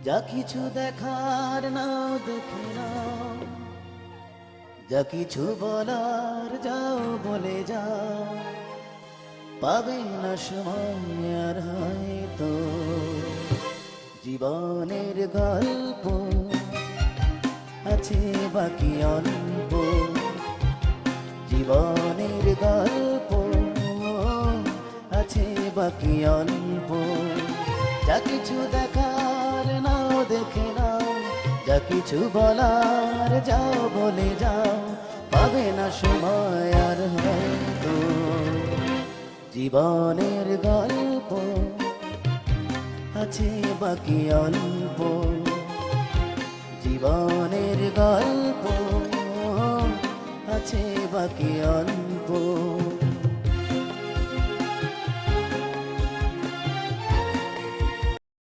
যা কিছু দেখার নাও দেখে নাও, যা কিছু বলার যাও বলে যাও, পাবে না সময় আর হয়তো জীবনের গল্প আছে বাকি অল্প, জীবনের গল্প আছে বাকি অল্প। যা কিছু দেখার নাও দেখে নাও, যা কিছু বলার যাও বলে যাও, পাবে না সময় আর হয়তো জীবনের গল্প আছে বাকি অল্প, জীবনের গল্প আছে বাকি অল্প।